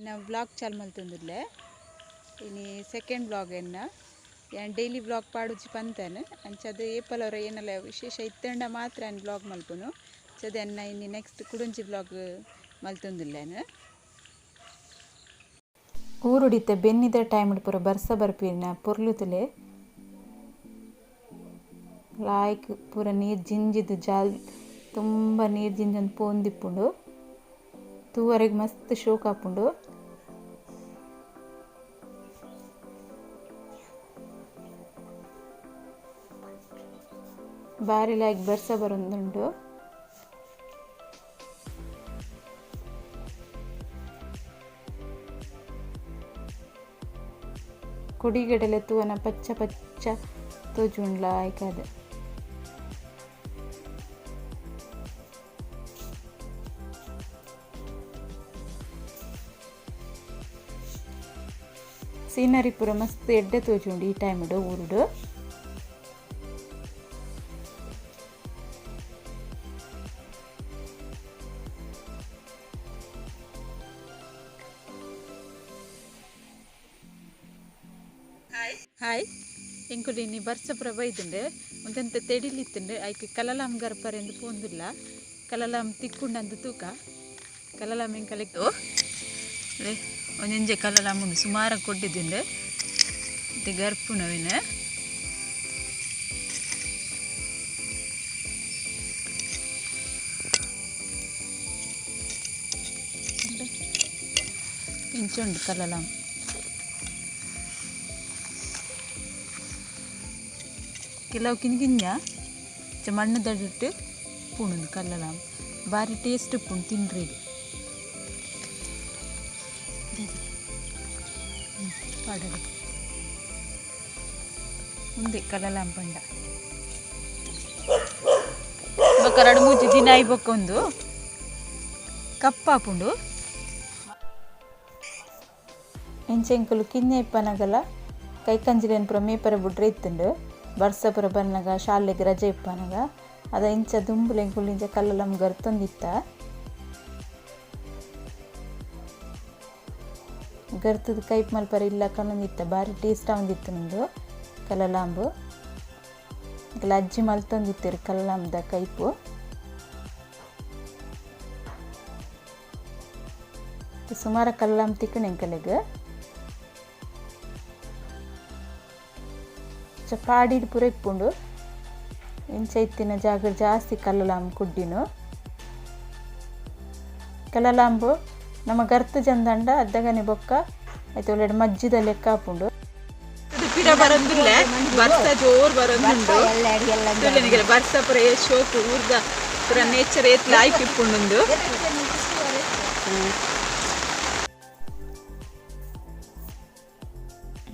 ना व्लॉग चाल मल्तुंदिल्ले इनी सेकेंड व्लॉग एन्न ಡೈಲಿ ವ್ಲಾಗ್ ಪಾಡುಜಿ ಪಂತೇನೆ ಅಂಚದ ಏಪಲವರ ಏನೆಲ್ಲ ವಿಶೇಷ ಇತ್ತಂಡ ಮಾತ್ರ ನಾನು ವ್ಲಾಗ್ ಮಲ್ಪುನು ಚದ ಎನ್ನ ಇನ್ನು ನೆಕ್ಸ್ಟ್ ಕುಡುಂಜಿ ವ್ಲಾಗ್ ಮಲ್ತೊಂದುಲ್ಲೇನು ಊರುಡಿತ ಬೆನ್ನಿದ ಟೈಮ್ ಪೂರ ಬರ್ಸ ಬರ್ಪಿನ ಪೊರ್ಲುತಲೆ ಲಾಯ್ಕ್ ಪೂರ ನೀರು ಜಿಂಜಿದು ಜಾಲ್ ತುಂಬ ನೀರು ಜಿಂಜಂದು ಪೋಂದಿಪ್ಪುಂಡು ತೂವರೆಗೆ ಮಸ್ತ್ ಶೋಕ್ ಹಾಪುಂಡು ಬಾರಿ ಲಾಯ್ಕ್ ಬರ್ಸ ಬರೊಂದುಂಡು ಕೊಡಿಗಡಲೆ ತೂವನ ಪಚ್ಚ ಪಚ್ಚ ತೋಜುಂಡು ಲಾಯ್ಕ್ ಅದು ಸೀನರಿ ಪೂರ ಮಸ್ತ್ ಎಡ್ಡೆ ತೋಜುಂಡು ಈ ಟೈಮ್ಡು ಊರುಡು ಹಾಯ್ ಎಂಕುಲಿನಿ ಬರ್ಸಪುರ ಬೈದುಂಡು ಒಂದಂತ ತೆಡಿಲಿತ್ತುಂಡು ಐಕ್ ಕಲಲಾಮ್ ಗರ್ಪರೆಂದು ಪೋಂದುಲ್ಲ ಕಲಲಾಮ್ ತಿಕ್ಕುಂಡಂದು ತೂಕ ಕಲಲಾಮ್ ಎಂಕಲೆಕ್ಕು ಒಂಜೆ ಕಲಲಾಮ್ ಉಂಡು ಸುಮಾರ ಕೊಟ್ಟಿದ್ದುಂಡು ಮತ್ತೆ ಗರ್ಪುಣವಿನ ಇಂಚುಂಡು ಕಲಲಾಮ್ ಕೆಲವು ಕಿಂಜ ಮಣ್ಣು ದಡಿಟ್ಟು ಪೂಣುಂದು ಕಲ್ಲಲಾಮ್ ಭಾರಿ ಟೇಸ್ಟ್ ಪುಣ್ ತಿನ್ರಿ ಪಾಡದು ಮುಂದೆ ಕಲ್ಲಲಾಮ್ ಪಂಡ ಬೊಕ್ಕ 2-3 ದಿನ ಐಬೊಕ್ಕೊಂದು ಕಪ್ಪಾಪುಂಡು ಎಂಚೆಂಕುಲು ಕಿನ್ನೆ ಇಪ್ಪನಗಲ ಕೈಕಂಜಿಲೇನು ಪುರ ಮೇಪರ ಬುಡ್ರೆ ಇತ್ತುಂಡು ಬರ್ಸಪುರ ಬನ್ನಗ ಶಾಲೆಗೆ ರಜೆ ಇಪ್ಪನಗ ಅದ ಇಂಚ ದುಂಬುಲೆಂಕುಲು ಇಂಚ ಕಲ್ಲಲಮ್ ಗರ್ತೊಂದಿತ್ತ ಗರ್ತದ ಕೈಪ್ ಮಲ್ಪರ ಇಲ್ಲ ಕನ್ನೊಂದಿತ್ತ ಭಾರಿ ಟೇಸ್ಟ್ ಆವಂದಿತ್ತು ನಂದು ಕಲ್ಲಲಾಂಬು ಅಜ್ಜಿ ಮಲ್ತೊಂದಿತ್ತೇರು ಕಲ್ಲಲಾಂಬ್ದ ಕೈಪು ಸುಮಾರ ಕಲ್ಲಲಾಂಬ್ ತಿಕ್ಕಣೆಂಕಲೆಗ್ ಪಾಡಿಡ್ ಪೂರ ಇಪ್ಪುಂಡು ಇಂಚ ಇತ್ತಿನ ಜಾಗ ಜಾಸ್ತಿ ಕಲ್ಲಲಾಂಬ್ ಕುಡ್ಡಿನು ಕಲ್ಲಲಾಂಬು ನಮ್ಮ ಗರ್ತು ಜಂದಂಡ ಅದ್ದಗನೆ ಬೊಕ್ಕ ಆಯ್ತು ಒಳ್ಳೆ ಮಜ್ಜಿದ ಲೆಕ್ಕ ಹಾಪುಂಡು ಪಿಡ ಬರಂದಿಲ್ಲ ಬರ್ಸ ಜೋರ್ ಬರಂದುಂಡು ಬರ್ಸ ಪುರ ಶೋಕು ಊರ್ದ ಪುರ ನೇಚರ್ ಏತ್ ಲಾಯ್ಕ್ ಇಪ್ಪುಂಡು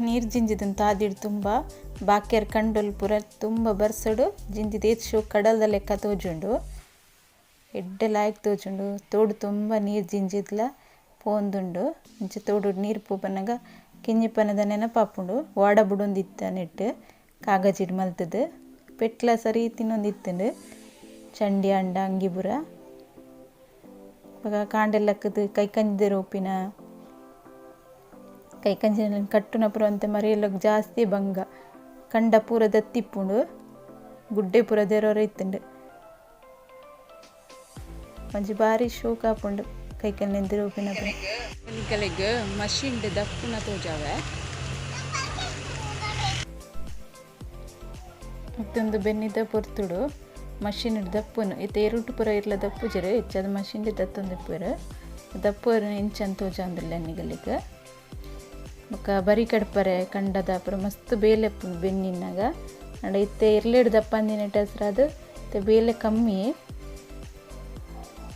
ನೀರು ಜಿಂಜಿದನ್ ತಾದಿಡ್ ತುಂಬ ಬಾಕ್ಯರ್ ಕಂಡೊಲ್ ಪೂರ ತುಂಬ ಬರ್ಸಡು ಜಿಂಜಿದ ಏತ್ ಶೋ ಕಡಲ್ದ ಲೆಕ್ಕ ತೋಜುಂಡು ಎಡ್ಡೆ ಲಾಯ್ಕ್ ತೋಜುಂಡು ತೋಡು ತುಂಬ ನೀರು ಜಿಂಜಿದ್ಲ ಪೋಂದುಂಡು ಇಂಚೆ ತೋಡು ನೀರು ಪೋಪನಾಗ ಕಿಂಜಿಪನದ ನೆನಪಾಪುಂಡು ವಾಡ ಬುಡೊಂದಿತ್ತ ನೆಟ್ಟು ಕಾಗಜಿಡ್ ಮಲ್ತದು ಪೆಟ್ಲ ಸರಿ ತಿನ್ನೊಂದಿತ್ತುಂಡು ಚಂಡಿ ಅಂಡ ಅಂಗಿಬುರ ಇವಾಗ ಕಾಂಡೆಲ್ಲಕ್ಕದು ಕೈಕಂಜಿದ ರೋಪಿನ ಕೈಕಂಜಿನ ಕಟ್ಟುನ ಪುರ ಅಂತ ಮರಿಯೆಲ್ಲ ಜಾಸ್ತಿ ಬಂಗ ಕಂಡ ಪೂರ ದತ್ತಿಪ್ಪುಂಡು ಗುಡ್ಡೆ ಪೂರ ದೇರೋರ ಇತ್ತುಂಡು ಮಂಜಿ ಭಾರಿ ಶೋಕ್ ಹಾಪುಂಡು ಕೈಕಲ್ ನೆಂದಿರು ಕಲೆಗ್ ಮಷೀನ್ ದಪ್ಪುನ ತೋಜಾವೆ ಮತ್ತೊಂದು ಬೆನ್ನಿದ ಪೊರ್ತುಡು ಮಷೀನ್ ದಪ್ಪುನು ಇತ್ತ ಏರುಟು ಪುರ ಇರ್ಲ ದಪ್ಪು ಜರೆ ಹೆಚ್ಚದ ಮಷೀನ್ ದತ್ತೊಂದು ಪುರ ದಪ್ಪು ಇಂಚನ್ ತೋಜಾಂದಿಲ್ಲ ನಿಗಲಿಗೆ ಬೊಕ್ಕ ಬರಿ ಕಡ್ಪರೆ ಕಂಡದ ಪುರ ಮಸ್ತ್ ಬೇಲೆ ಪುಂಡು ಬೆನ್ನಿನಾಗ ಅಂಡ ಇತ್ತೆ ಇರ್ಲೇಡು ದಪ್ಪ ಅಂದಿನ ಹೆಸರಾದು ಇತ್ತೆ ಬೇಲೆ ಕಮ್ಮಿ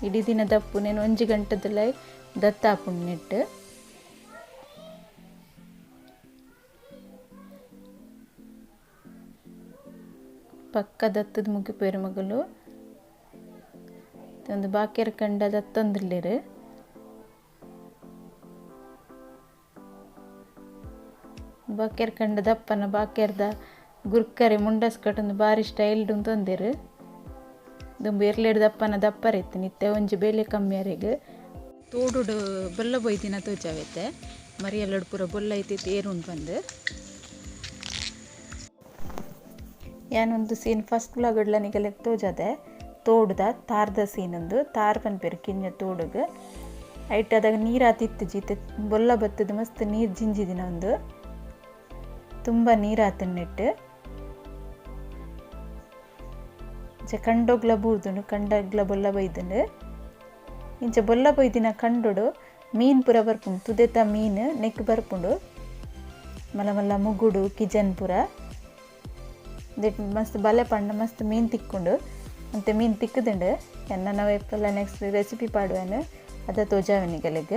ಇಡೀ ದಿನ ದಪ್ಪು ನೇನು 1 ಗಂಟೆದಲ್ಲ ದತ್ತಾಪುಂಡು ನೆಟ್ಟು ಪಕ್ಕ ದತ್ತದ ಮುಗಿಪೇರು ಮಗಲು ಒಂದು ಬಾಕ್ಯರ ಕಂಡ ದತ್ತೊಂದಿಲ್ಲೇರು ಬಾಕ್ಯರ್ ಕಂಡ ದಪ್ಪನ ಬಾಕ್ಯರ್ದ ಗುರ್ಕರೆ ಮುಂಡಸ್ ಕಟ್ಟೊಂದು ಬಾರಿ ಸ್ಟೈಲ್ಡ್ ತೊಂದೇರು ದುಂಬು ಎರ್ಲೇಡು ದಪ್ಪನ ದಪ್ಪರ ಇತ್ತು ನಿತ್ಯ ಒಂಜಿ ಬೇಲೆ ಕಮ್ಮಿ ಅರೆಗ್ ತೋಡುಡು ಬೊಲ್ಲ ಬೊಯ್ದಿನ ತೋಜಾವೆತ್ತೆ ಮರಿಯಲ್ಲಡು ಪೂರ ಬೊಲ್ಲ ಐತಿ ಏರುಂಡು ಬಂದು ಯಾನೊಂದು ಸೀನ್ ಫಸ್ಟ್ ವ್ಲಾಗಡ್ಲನಿಗೆಲ್ಲ ತೋಜದೆ ತೋಡ್ದ ತಾರ್ದ ಸೀನ್ ಒಂದು ತಾರ್ ಪನ್ಪೇರು ಕಿಂಜ ತೋಡುಗ ಐಟ್ ಅದಾಗ ನೀರು ಆತಿತ್ತು ಜೀತೆ ಬೊಲ್ಲ ಬತ್ತದ ಮಸ್ತ್ ನೀರು ಜಿಂಜಿದಿನ ಒಂದು ತುಂಬ ನೀರು ಆತನ್ನಿಟ್ಟು ಕಂಡೋಗ್ಲ ಬೂರ್ದುಂಡು ಕಂಡಗ್ಲ ಬೊಲ್ಲ ಬೈದುಂಡು ಇಂಚ ಬೊಲ್ಲ ಬೈದಿನ ಕಂಡೋಡು ಮೀನು ಪೂರ ಬರ್ಪುಂಡು ತುದೆತ ಮೀನು ನೆಕ್ ಬರ್ಪುಂಡು ಮಲ್ಲ ಮಲ್ಲ ಮುಗುಡು ಕಿಜನ್ ಪೂರ ಮಸ್ತ್ ಬಲೆ ಪಂಡ ಮಸ್ತ್ ಮೀನು ತಿಕ್ಕೊಂಡು ಅಂತೆ ಮೀನು ತಿಕ್ಕದುಂಡು ಎನ್ನ ನಾವು ಎಪ್ಪಲ್ಲ ನೆಕ್ಸ್ಟ್ ರೆಸಿಪಿ ಪಾಡುವೆನು ಅದ ತೋಜಾವೆನಿಗಲೆಗ್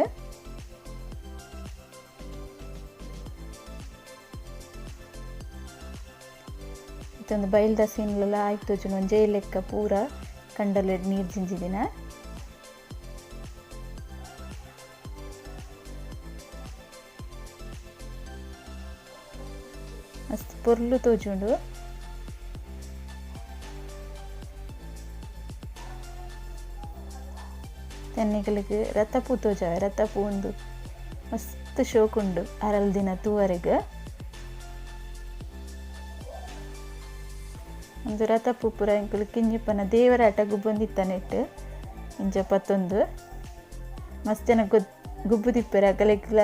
ಮತ್ತೊಂದು ಬೈಲ್ದ ಸೀನ್ಲೆಲ್ಲ ಆಯ್ತು ತೋಜುಂಡು ಒಂಜೇ ಲೆಕ್ಕ ಪೂರ ಕಂಡಲ್ಲಿ ನೀರು ಜಿಂಜಿದಿನ ಮಸ್ತ್ ಪೊರ್ಲು ತೋಜುಂಡು ತೆನ್ನಿಗಳಿಗೆ ರಥಪೂ ತೋಜಾವೆ ರಥಪೂ ಒಂದು ಮಸ್ತ್ ಶೋಕುಂಡು ಅರಲ್ ದಿನ ತೂವರೆಗೆ ಒಂದು ರಥಪೂ ಪೂರ ಇಂಕಲು ಕಿಂಜಿಪ್ಪನ ದೇವರ ಆಟ ಗುಬ್ಬೊಂದಿತ್ತನೆಟ್ಟು ಇಂಚ ಪತ್ತೊಂದು ಮಸ್ತ್ ಜನ ಗುಬ್ಬು ತಿಪ್ಪರೆ ಅಗಲೆಗ್ಲ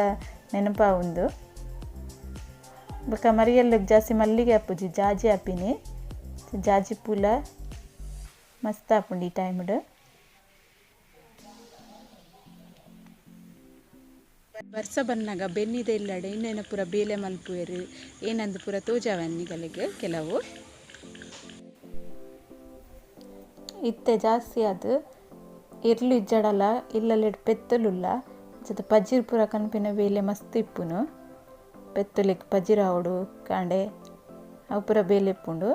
ನೆನಪ ಒಂದು ಬೊಕ ಮರಿಯಲ್ಲ ಜಾಸ್ತಿ ಮಲ್ಲಿಗೆ ಆಪುಜಿ ಜಾಜಿ ಆಪಿನಿ ಜಾಜಿ ಪೂಲ ಮಸ್ತ್ ಆಪುಂಡು ಈ ಟೈಮ್ಡು ವರ್ಷ ಬನ್ನಾಗ ಬೆನ್ನಿದೆ ಇಲ್ಲಡೆ ಇನ್ನೇನ ಪೂರ ಬೇಲೆ ಮಲ್ಪುವೆರು ಏನಂದು ಪೂರ ತೋಜಾವನ್ನಿಗಳಿಗೆ ಕೆಲವು ಇತ್ತೆ ಜಾಸ್ತಿ ಅದು ಇರ್ಲು ಇಜ್ಜಡಲ್ಲ ಇಲ್ಲಲೆಡ್ ಪೆತ್ತಲುಲ್ಲ ಜೊತೆ ಪಜ್ಜಿರ್ ಪೂರ ಕನ್ಪಿನ ಬೇಲೆ ಮಸ್ತ್ ಇಪ್ಪುನು ಪೆತ್ತಲಿಗೆ ಪಜ್ಜಿರ ಅವಡು ಕಾಂಡೆ ಅವು ಪೂರ ಬೇಲೆ ಇಪ್ಪುಂಡು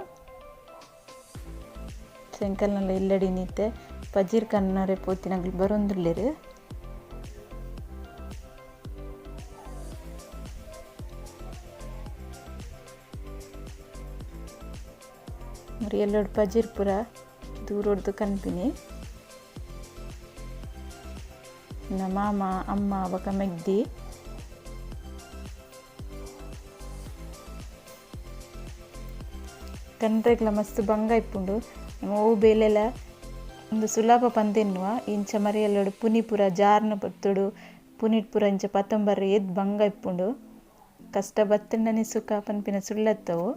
ಸೆಂಕಲ್ನೆಲ್ಲ ಇಲ್ಲಡಿ ನಿತ್ತೆ ಪಜ್ಜಿರ್ ಕನ್ನರೆ ಪೋತಿನಾಗ್ಲಿ ಬರೊಂದುಲ್ಲೆರು మరి ಎಲ್ಲೋಡು ಪಜ್ಜಿರ್ ಪೂರ ದೂರೊಡ್ದು ಕನ್ಪಿನಿ ನಮ್ಮ ಮಾಮ ಅಮ್ಮ ಬೊಕ ಮೆಗ್ದಿ ಕನ್ರೆಗ್ಲ ಮಸ್ತ್ ಬಂಗ ಇಪ್ಪುಂಡು ಓವು ಬೇಲೆಲ ಒಂದು ಸುಲಭ ಪಂದೆನ್ನುವ ಇಂಚ ಮರಿಯಲ್ಲೋಡು ಪುನಿ ಪೂರ ಜಾರ್ನ ಬತ್ತುಡು ಪುನಿಟ್ ಪೂರ ಇಂಚ ಪತ್ತೊಂಬರ್ರೆ ಎದ್ದು ಬಂಗ ಇಪ್ಪುಂಡು ಕಷ್ಟ ಬತ್ತಂಡನೆ ಸುಖ ಪನ್ಪಿನ ಸುಳ್ಳತ್ತವು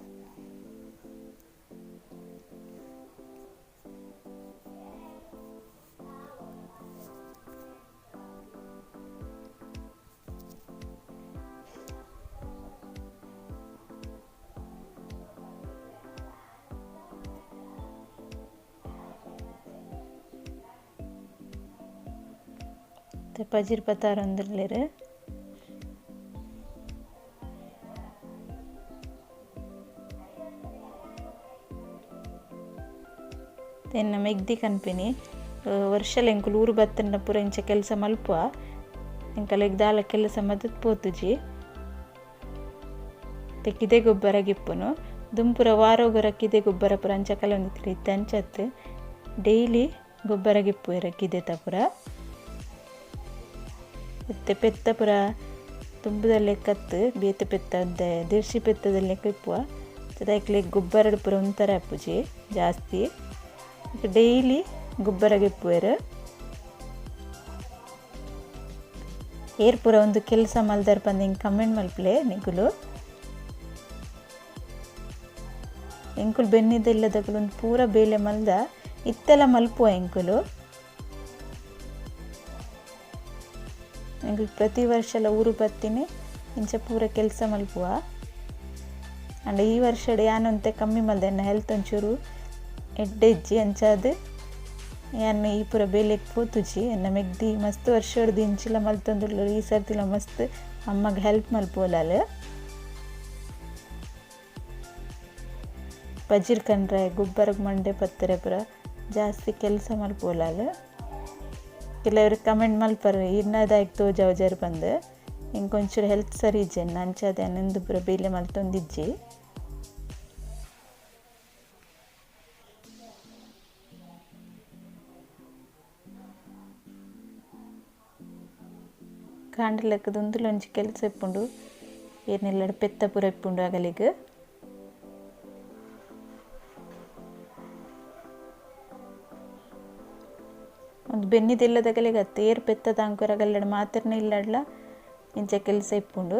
ಪಜಿರ್ ಪತ್ತಾರೊಂದುಲ್ಲೆರ್ ತೆನ್ನ ಮೆಗ್ದಿ ಕನ್ಪಿನಿ ವರ್ಷಲ ಎಂಕುಲು ಊರು ಬತ್ತಂಡ ಪೂರ ಇಂಚ ಕೆಲಸ ಮಲ್ಪುವ ಎಂಕಲೆಗ್ ದಾಲ ಕೆಲಸ ಮದತ್ ಪೋತುಜಿ ತೆಕ್ಕಿದೆ ಗೊಬ್ಬರ ಗಿಪ್ಪುನು ದುಂಪುರ ವಾರೋಗರ ಕಿದೆ ಗೊಬ್ಬರ ಪೂರ ಅಂಚ ಕಲೊಂದಿತ್ರಿ ಅಂಚತ್ ಡೈಲಿ ಗೊಬ್ಬರ ಗಿಪ್ಪು ಕಿದೆ ತಪುರ ಮತ್ತೆ ಪೆತ್ತ ಪೂರ ತುಂಬದಲ್ಲಿ ಕತ್ತು ಬೇತೆ ಪೆತ್ತ ಅಂತೆ ದಿರ್ಶಿ ಪೆತ್ತದಲ್ಲಿ ಇಪ್ಪುವ ಅದಕ್ಕೆ ಗೊಬ್ಬರ ಪೂರ ಒಂಥರ ಅಪ್ಪುಜಿ ಜಾಸ್ತಿ ಡೈಲಿ ಗೊಬ್ಬರ ಗಿಪ್ಪುವೆರು ಏರ್ ಪೂರ ಒಂದು ಕೆಲಸ ಮಲ್ದಾರ ಬಂದು ಹಿಂಗೆ ಕಮೆಂಟ್ ಮಲ್ಪಲೆ ನಿಗುಲು ಎಂಕುಲು ಬೆನ್ನಿದೆಲ್ಲದಕ್ಕಲು ಒಂದು ಪೂರ ಬೇಲೆ ಮಲ್ದ ಇತ್ತೆಲ್ಲ ಮಲ್ಪುವ ಎಂಕುಲು ಎಂಕುಲು ಪ್ರತಿ ವರ್ಷ ಎಲ್ಲ ಊರು ಬತ್ತೀನಿ ಇಂಚ ಪೂರ ಕೆಲಸ ಮಲ್ಪುವ ಅಂಡ್ ಈ ವರ್ಷ ಯಾನಂತೆ ಕಮ್ಮಿ ಮಲ್ದೆ ಎನ್ನ ಹೆಲ್ತ್ ಒಂಚೂರು ಎಡ್ಡೆಜ್ಜಿ ಅಂಚಾದು ಯಾನು ಈ ಪೂರ ಬೇಲೆಗೆ ಪೋತುಜಿ ಎನ್ನ ಮೆಗ್ದಿ ಮಸ್ತ್ ವರ್ಷ ಹೊಡ್ದು ಇಂಚಿಲ ಮಲ್ತೊಂದುಳ್ಳು ಈ ಸರ್ತಿಲ ಮಸ್ತ್ ಅಮ್ಮಗೆ ಹೆಲ್ಪ್ ಮಲ್ಪೋಲಾಲು ಪಜಿರ್ ಕಂಡ್ರೆ ಗೊಬ್ಬರಕ್ಕೆ ಮಂಡೆ ಪತ್ತರೆ ಪೂರ ಜಾಸ್ತಿ ಕೆಲಸ ಮಲ್ಪೋಲಾಲು ಕೆಲವರು ಕಮೆಂಟ್ ಮಲ್ಪರು ಇನ್ನದಾಗಿ ತೋಜಾವಜಾರು ಬಂದು ಇಂಕೊಂಚೂರು ಹೆಲ್ತ್ ಸರಿ ಇಜ್ಜೆನ್ ಅಂಚಾದೆ ಅನ್ನೊಂದು ಪೂರ ಬೇಲೆ ಮಲ್ತೊಂದಿಜ್ಜಿ ಕಾಂಡಲಕ್ಕದ ಒಂದುಲೊಂಜಿ ಕೆಲಸ ಇಪ್ಪುಂಡು ಏನೆಲ್ಲ ಪೆತ್ತ ಪೂರ ಇಪ್ಪುಂಡು ಅಗಲಿಗೆ. ಒಂದು ಬೆನ್ನಿದಿಲ್ಲದಗಲಿಗೆ ಅತ್ತೇರು ಪೆತ್ತ ತಾಂಕುರಗಲ್ಲಡ ಮಾತ್ರನೇ ಇಲ್ಲಡ್ಲ ಇಂಚ ಕೆಲಸ ಇಪ್ಪುಂಡು.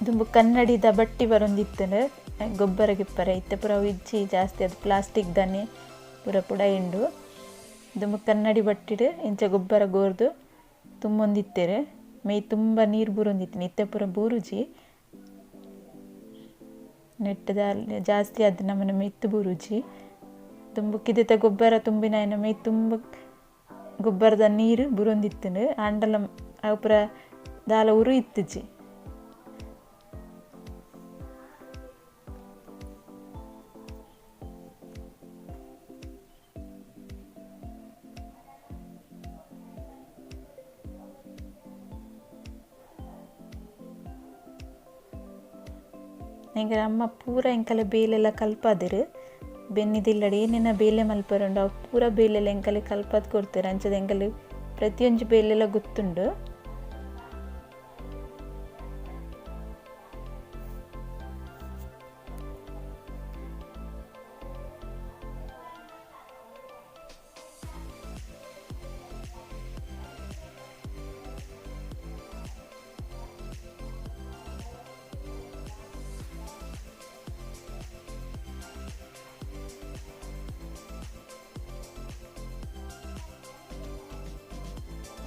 ದುಂಬು ಕನ್ನಡಿದ ಬಟ್ಟಿ ಬರೊಂದಿತ್ತನು ಗೊಬ್ಬರ ಗಿಪ್ಪರ ಇತ್ತೆ ಪೂರ ಇಜ್ಜಿ ಜಾಸ್ತಿ ಅದು ಪ್ಲಾಸ್ಟಿಕ್ ದಾನೆ ಪೂರ ಪುಡ ಎಂಡು ದುಂಬು ಕನ್ನಡಿ ಬಟ್ಟಿಡು ಇಂಚ ಗೊಬ್ಬರ ಗೋರ್ದು ತುಂಬೊಂದಿತ್ತೇರು ಮೈ ತುಂಬ ನೀರು ಬೂರೊಂದಿತ್ತೇನೆ ಇತ್ತೆ ಪೂರ ಬೂರುಜಿ ನೆಟ್ಟದ ಜಾಸ್ತಿ ಅದು ನಮ್ಮನ ಮೆತ್ತು ಬೂರುಜಿ ದುಂಬು ಕಿದೆತ ಗೊಬ್ಬರ ತುಂಬಿನ ಮೈ ತುಂಬ ಗೊಬ್ಬರದ ನೀರು ಬೂರೊಂದಿತ್ತನು ಆಂಡಲ ಅವು ಪೂರ ದಾಲ ಉರು ಇತ್ತುಜಿ. ಎಂಕಲ ಅಮ್ಮ ಪೂರ ಎಂಕಲೆ ಬೇಲೆಲ್ಲ ಕಲ್ಪಾದಿರು ಬೆನ್ನಿದಿಲ್ಲಡೆ ಏನೇನ ಬೇಲೆ ಮಲ್ಪರುಂಡು ಅವು ಪೂರ ಬೇಲೆಲ್ಲ ಎಂಕಲೆ ಕಲ್ಪದ್ ಕೊಡ್ತಾರೆ ಅಂಚದ ಎಂಕಲೆ ಪ್ರತಿಯೊಂದು ಬೇಲೆಲ್ಲ ಗೊತ್ತುಂಡು.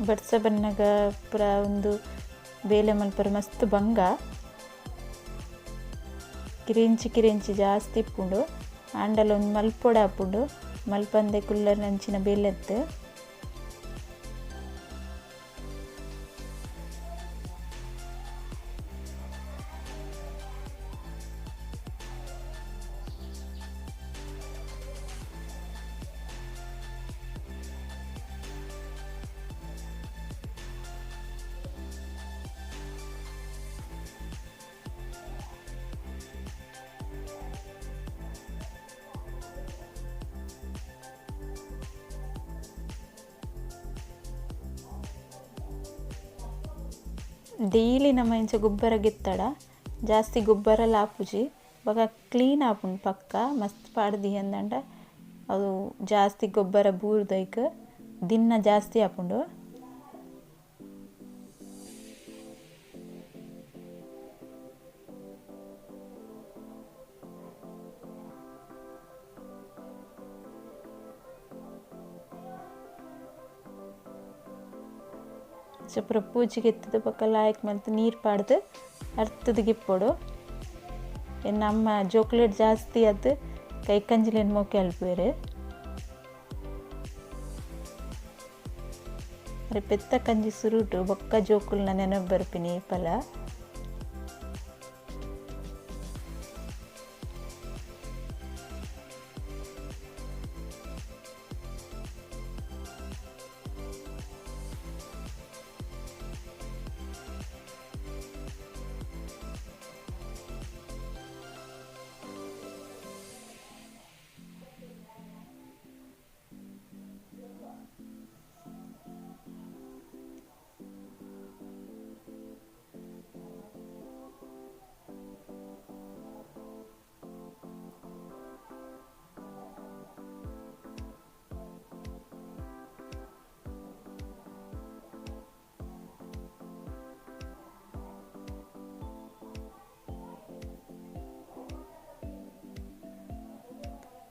ಬಡ್ಸ ಬನ್ನಾಗ ಪೂರ ಒಂದು ಬೇಲೆ ಮಲ್ಪರು ಮಸ್ತ್ ಬಂಗ ಕಿರಿಂಚಿ ಜಾಸ್ತಿ ಇಪ್ಪುಂಡು ಆಂಡಲ ಒಂದು ಮಲ್ಪೊಡ ಹಾಪುಂಡು ಮಲ್ಪಂದೆ ಕುಲ್ಲರ್ ನಂಚಿನ ಬೇಲೆತ್ತು ಡೈಲಿ ನಮ್ಮ ಇಂಚ ಗೊಬ್ಬರ ಗೆತ್ತಡ ಜಾಸ್ತಿ ಗೊಬ್ಬರ ಲಾಪುಜಿ ಬೊಕ ಕ್ಲೀನ್ ಆಪುಂಡು ಪಕ್ಕ ಮಸ್ತ್ ಪಾಡ್ದಿ ಅಂದಂಡ ಅದು ಜಾಸ್ತಿ ಗೊಬ್ಬರ ಬೂರ್ದೈಕ್ ದಿನ ಜಾಸ್ತಿ ಆಪುಂಡು. ಚಪ್ರ ಪೂಜೆಗೆ ಎತ್ತದ ಪಕ್ಕ ಲಾಯಕ್ ಮಲ್ತು ನೀರು ಪಾಡ್ದು ಅರ್ತದ ಗಿಪ್ಪೊಡು ನಮ್ಮ ಜೋಕ್ಲೇಟ್ ಜಾಸ್ತಿ ಅದು ಕೈ ಕಂಜಿಲೇನು ಮೋಕೆ ಅಲ್ಪೇರು ಅರೆ ಪೆತ್ತ ಕಂಜಿ ಸುರುಟು ಬೊಕ್ಕ ಜೋಕುಲ್ನ ನೆನಪು ಬರ್ಪಿನಿ ಪಲ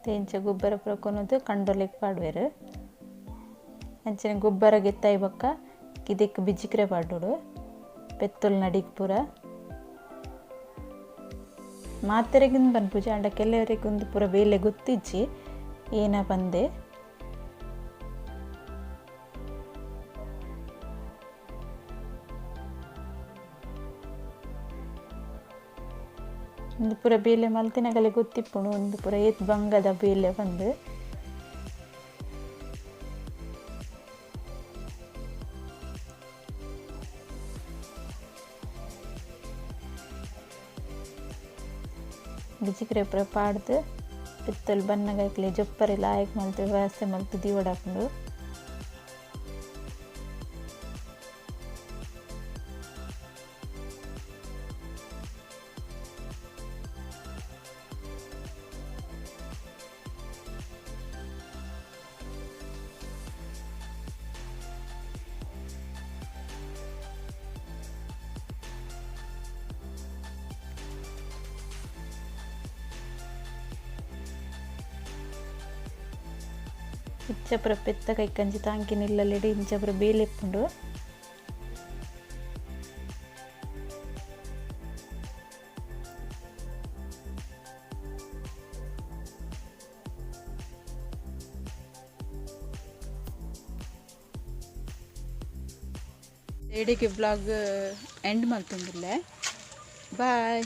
ತೆಂಚ ಗೊಬ್ಬರ ಪ್ರಕೊನದು ಕಂಡೊಲೆಗ್ ಪಾಡ್ವೆರು ಅಂಚನೆ ಗೊಬ್ಬರ ಗೆತ್ತಾಯಿ ಬೊಕ್ಕ ಕಿದೆಕ್ ಬಿಜಿಕ್ರೆ ಪಾಡೋಡು ಪೆತ್ತೊಲ್ ನಡಿಗ್ ಪೂರ ಮಾತೆರೆಗಿಂದ ಬನ್ಪುಜ ಅಂಡ ಕೆಲವರೆಗೊಂದು ಪೂರ ಬೇಲೆ ಗೊತ್ತಿಜ್ಜಿ ಏನ ಬಂದೆ ಒಂದು ಪೂರ ಬೇಲೆ ಮಲ್ತಿನಗಲೆ ಗೊತ್ತಿಪ್ಪುಂಡು ಒಂದು ಪೂರ ಏತ್ ಬಂಗದ ಬೇಲೆ ಬಂದು ಬಿಜಿಕ್ರೆ ಪೂರ ಪಾಡ್ದು ಪಿತ್ತಲ್ ಬನ್ನಗೈಕ್ಲೆ ಜೊಪ್ಪರೆ ಲಾಯಕ್ ಮಲ್ತು ವ್ಯವಸ್ಥೆ ಮಲ್ತು ದೀವಡಾಕೊಂಡು ಇಚ್ಚಪುರ ಪೆತ್ತ ಕೈಕಂಜಿ ತಾಂಕಿ ನಿಲ್ಲಲೆಡಿ ಇಂಚಪುರ ಬೇಲೆಪ್ಪುಂಡು ಎಡೆಗೆ ವ್ಲಾಗ್ ಎಂಡ್ ಮಾಡ್ತುಂದಿಲ್ಲ ಬಾಯ್.